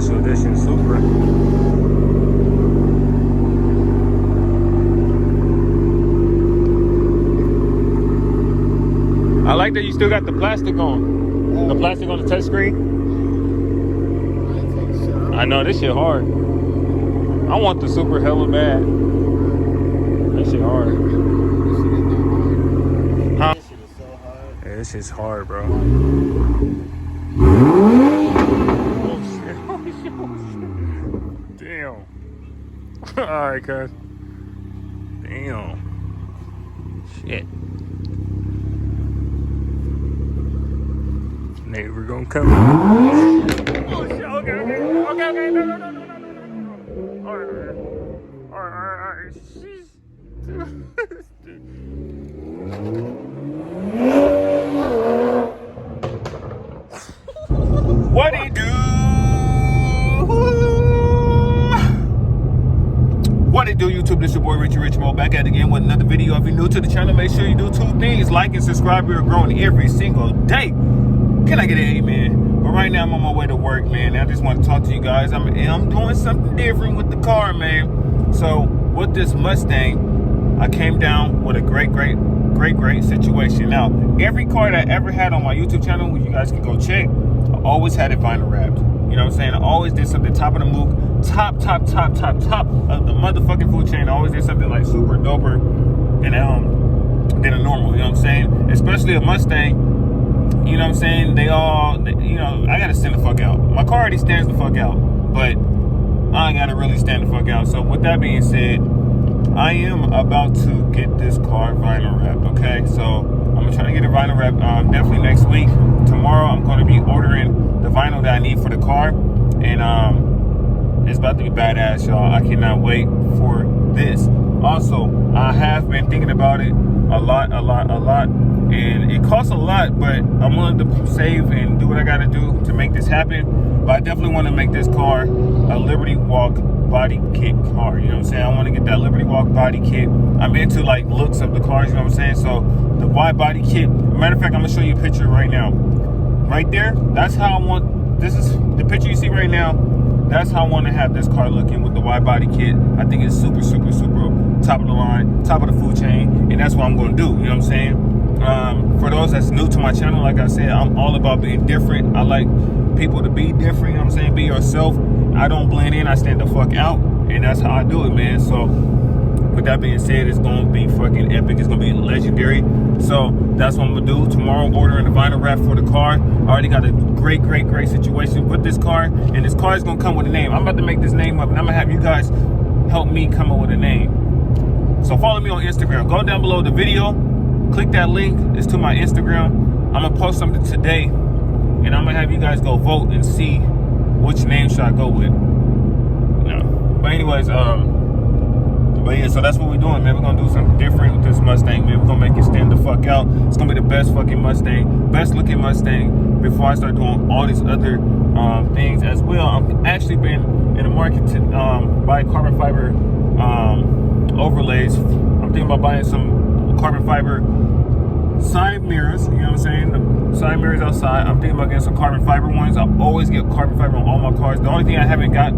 Special Edition Supra. I like that you still got the plastic on. The plastic on the touchscreen. I know, this shit hard. I want the Supra hella bad. That shit hard. Huh? Yeah, this shit's hard, bro. Oh shit. Damn. Alright, cuz. Damn. Shit. Neighbor gonna come. Oh shit, okay. No. Alright. Sheesh. What he do? What it do, YouTube? This your boy Richie Mo back at it again with another video. If you're new to the channel, make sure you do two things: like and subscribe. We're growing every single day. Can I get an amen? But right now I'm on my way to work, man. I just want to talk to you guys. I'm doing something different with the car, man. So with this Mustang, I came down with a great situation. Now, every car that I ever had on my YouTube channel, you guys can go check, I always had it vinyl wrapped. You know what I'm saying? I always did something top of the mook, top of the motherfucking food chain. I always did something like super doper than a normal, you know what I'm saying? Especially a Mustang. You know what I'm saying? They all, you know, I gotta stand the fuck out. My car already stands the fuck out, but I gotta really stand the fuck out. So with that being said, I am about to get this car vinyl wrapped, okay? So I'm gonna try to get it vinyl wrapped definitely next week. Tomorrow I'm gonna be ordering the vinyl that I need for the car, and it's about to be badass, y'all. I cannot wait for this. Also, I have been thinking about it a lot. And it costs a lot, but I'm willing to save and do what I gotta do to make this happen. But I definitely want to make this car a Liberty Walk body kit car. You know what I'm saying? I want to get that Liberty Walk body kit. I'm into like looks of the cars, you know what I'm saying? So the Widebody kit, matter of fact, I'm gonna show you a picture right now. Right there, that's how I want, this is the picture you see right now. That's how I want to have this car looking with the Widebody kit. I think it's super top of the line, top of the food chain, and that's what I'm gonna do, you know what I'm saying? For those that's new to my channel, like I said, I'm all about being different. I like people to be different, you know what I'm saying? Be yourself. I don't blend in, I stand the fuck out, and that's how I do it, man. So with that being said, it's gonna be fucking epic. It's gonna be legendary. So that's what I'm gonna do tomorrow. I'm ordering the vinyl wrap for the car. I already got a great situation with this car, and this car is gonna come with a name. I'm about to make this name up, and I'm gonna have you guys help me come up with a name. So follow me on Instagram. Go down below the video, click that link. It's to my Instagram. I'm gonna post something today, and I'm gonna have you guys go vote and see which name should I go with. Yeah. But anyways, but yeah, so that's what we're doing, man. We're gonna do something different with this Mustang, man. We're gonna make it stand the fuck out. It's gonna be the best fucking Mustang, best looking Mustang before I start doing all these other things as well. I'm actually been in the market to buy carbon fiber overlays. I'm thinking about buying some carbon fiber side mirrors, you know what I'm saying? The side mirrors outside. I'm thinking about getting some carbon fiber ones. I always get carbon fiber on all my cars. The only thing I haven't got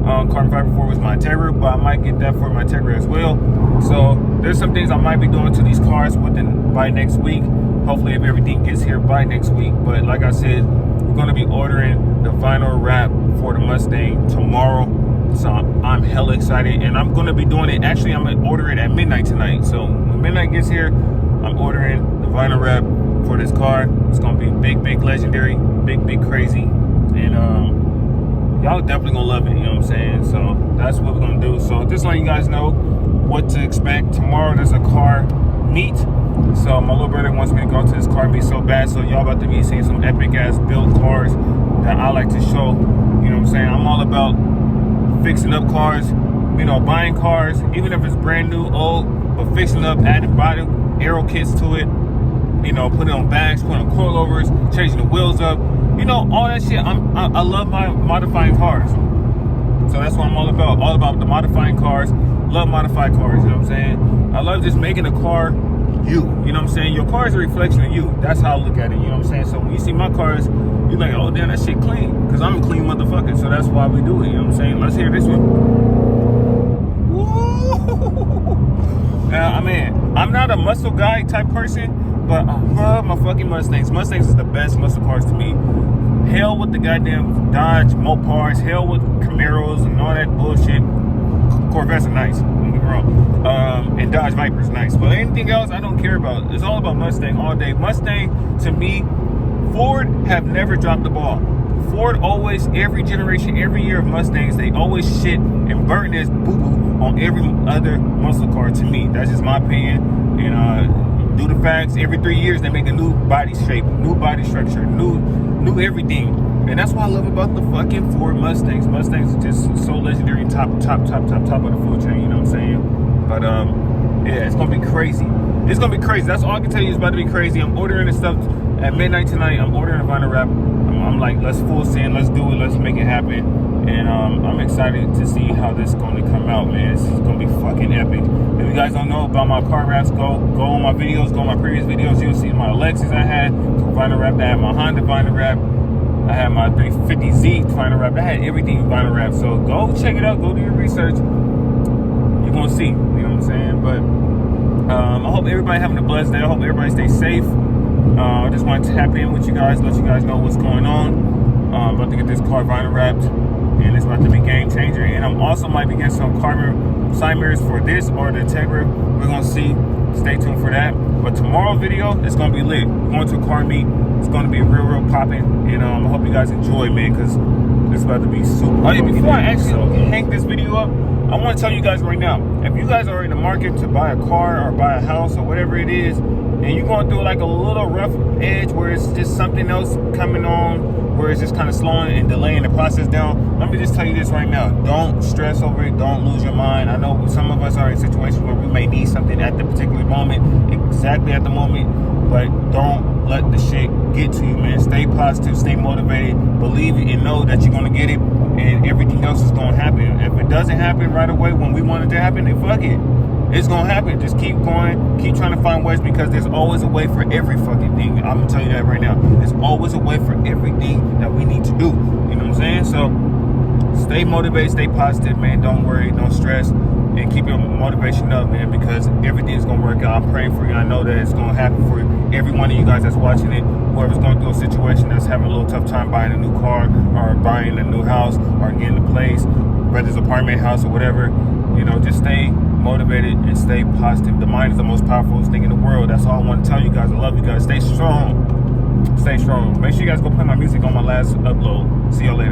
carbon fiber for was my Integra, but I might get that for my Integra as well. So there's some things I might be doing to these cars by next week. Hopefully if everything gets here by next week. But like I said, we're gonna be ordering the vinyl wrap for the Mustang tomorrow. So I'm hella excited, and I'm gonna be doing it. Actually, I'm gonna order it at midnight tonight. So when midnight gets here, I'm ordering the vinyl wrap for this car. It's gonna be big legendary, big crazy, and y'all definitely gonna love it, you know what I'm saying? So that's what we're gonna do. So just letting you guys know what to expect. Tomorrow there's a car meet. So my little brother wants me to go to this car meet so bad. So y'all about to be seeing some epic ass built cars that I like to show. You know what I'm saying? I'm all about fixing up cars, you know, buying cars, even if it's brand new, old, but fixing up, adding body aero kits to it, you know, putting on bags, putting on coilovers, changing the wheels up, you know, all that shit. I love modifying cars. So that's what I'm all about the modifying cars. Love modified cars, you know what I'm saying? I love just making a car you. You know what I'm saying? Your car is a reflection of you. That's how I look at it. You know what I'm saying? So when you see my cars, you're like, oh damn, that shit clean. Because I'm a clean motherfucker. So that's why we do it. You know what I'm saying? Let's hear this one. Woo! I mean, I'm not a muscle guy type person, but I love my fucking Mustangs. Mustangs is the best muscle cars to me. Hell with the goddamn Dodge Mopars. Hell with Camaros and all that bullshit. Corvettes are nice. Don't get me wrong. And Dodge Vipers nice. But anything else, I don't care about. It's all about Mustang all day. Mustang, to me, Ford have never dropped the ball. Ford always, every generation, every year of Mustangs, they always shit and burn this boo-boo on every other muscle car to me. That's just my opinion. And do the facts, every 3 years they make a new body shape, new body structure, new everything. And that's what I love about the fucking Ford Mustangs. Mustangs are just so legendary, top of the food chain, you know what I'm saying? But yeah, it's gonna be crazy. It's gonna be crazy. That's all I can tell you. It's about to be crazy. I'm ordering this stuff at midnight tonight. I'm ordering a vinyl wrap. I'm like, let's full send, let's do it, let's make it happen. And I'm excited to see how this is going to come out, man. It's going to be fucking epic. If you guys don't know about my car wraps, go on my videos, go on my previous videos. You'll see my Lexus I had vinyl wrap. I had my Honda vinyl wrap. I had my 350Z vinyl wrap. I had everything vinyl wrap. So go check it out. Go do your research. You're going to see. You know what I'm saying? But I hope everybody having a blessed day. I hope everybody stays safe. I just want to tap in with you guys, let you guys know what's going on. I'm about to get this car vinyl wrapped, and it's about to be game changer. And I'm also might be getting some carbon side mirrors for this or the Integra. We're gonna see. Stay tuned for that. But tomorrow's video, it's gonna be lit. We're going to a car meet. It's gonna be real popping, and I hope you guys enjoy, man, because it's about to be super. Oh yeah, before I actually hang this video up, I want to tell you guys right now, if you guys are in the market to buy a car or buy a house or whatever it is, and you're going through like a little rough edge where it's just something else coming on, where it's just kind of slowing and delaying the process down, let me just tell you this right now. Don't stress over it. Don't lose your mind. I know some of us are in situations where we may need something at the particular moment, exactly at the moment, but don't let the shit get to you, man. Stay positive, stay motivated, believe it, and know that you're going to get it, and everything else is going to happen. If it doesn't happen right away when we want it to happen, then fuck it. It's gonna happen. Just keep going, keep trying to find ways, because there's always a way for every fucking thing. I'm gonna tell you that right now. There's always a way for everything that we need to do. You know what I'm saying? So stay motivated, stay positive, man. Don't worry, don't stress, and keep your motivation up, man, because everything's gonna work out. I'm praying for you. I know that it's gonna happen for every one of you guys that's watching it. Whoever's going through a situation that's having a little tough time buying a new car or buying a new house or getting a place, whether it's an apartment house or whatever, you know, just stay motivated and stay positive. The mind is the most powerful thing in the world. That's all I want to tell you guys. I love you guys. Stay strong. Stay strong. Make sure you guys go play my music on my last upload. See y'all later.